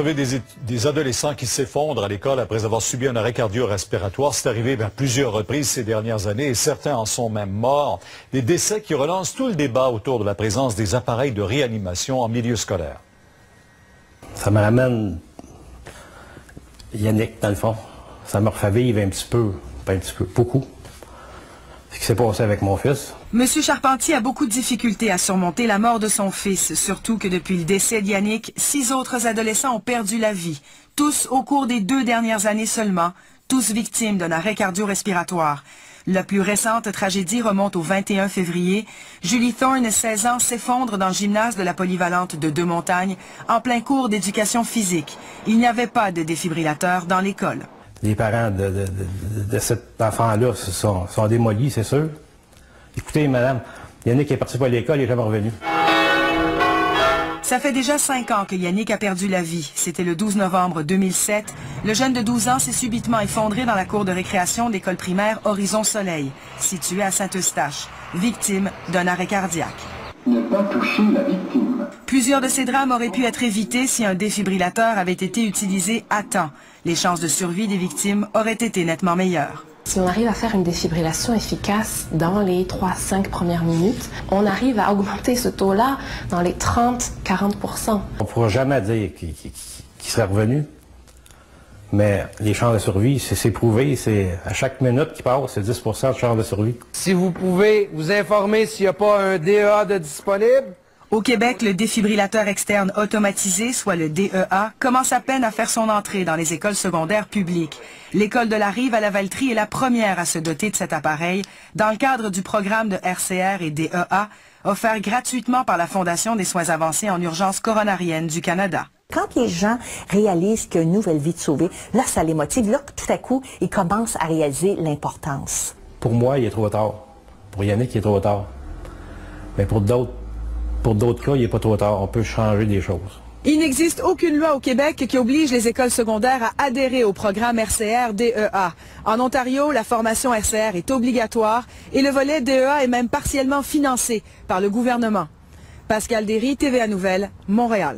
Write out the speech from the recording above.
savez, des adolescents qui s'effondrent à l'école après avoir subi un arrêt cardio-respiratoire. C'est arrivé à plusieurs reprises ces dernières années et certains en sont même morts. Des décès qui relancent tout le débat autour de la présence des appareils de réanimation en milieu scolaire. Ça me ramène Yannick, dans le fond. Ça me refait vivre un petit peu, pas un petit peu, beaucoup. Ce qui s'est passé avec mon fils. Monsieur Charpentier a beaucoup de difficultés à surmonter la mort de son fils, surtout que depuis le décès de Yannick, 6 autres adolescents ont perdu la vie, tous au cours des 2 dernières années seulement, tous victimes d'un arrêt cardio-respiratoire. La plus récente tragédie remonte au 21 février. Julie Thorne, 16 ans, s'effondre dans le gymnase de la polyvalente de Deux-Montagnes, en plein cours d'éducation physique. Il n'y avait pas de défibrillateur dans l'école. Les parents de cet enfant-là sont démolis, c'est sûr. Écoutez, madame, Yannick est parti pour l'école, il n'est jamais revenu. Ça fait déjà 5 ans que Yannick a perdu la vie. C'était le 12 novembre 2007. Le jeune de 12 ans s'est subitement effondré dans la cour de récréation d'école primaire Horizon Soleil, située à Saint-Eustache, victime d'un arrêt cardiaque. Ne pas toucher la victime. Plusieurs de ces drames auraient pu être évités si un défibrillateur avait été utilisé à temps. Les chances de survie des victimes auraient été nettement meilleures. Si on arrive à faire une défibrillation efficace dans les 3-5 premières minutes, on arrive à augmenter ce taux-là dans les 30-40 %. On ne pourra jamais dire qu'il serait revenu, mais les chances de survie, c'est prouvé, c'est à chaque minute qui passe, c'est 10 % de chances de survie. Si vous pouvez vous informer s'il n'y a pas un DEA de disponible. Au Québec, le défibrillateur externe automatisé, soit le DEA, commence à peine à faire son entrée dans les écoles secondaires publiques. L'école de la Rive à Lavaltrie est la première à se doter de cet appareil dans le cadre du programme de RCR et DEA, offert gratuitement par la Fondation des soins avancés en urgence coronarienne du Canada. Quand les gens réalisent qu'il y a une nouvelle vie de sauver, là, ça les motive. Là, tout à coup, ils commencent à réaliser l'importance. Pour moi, il est trop tard. Pour Yannick, il est trop tard. Mais pour d'autres cas, il n'est pas trop tard. On peut changer des choses. Il n'existe aucune loi au Québec qui oblige les écoles secondaires à adhérer au programme RCR-DEA. En Ontario, la formation RCR est obligatoire et le volet DEA est même partiellement financé par le gouvernement. Pascal Derry, TVA Nouvelles, Montréal.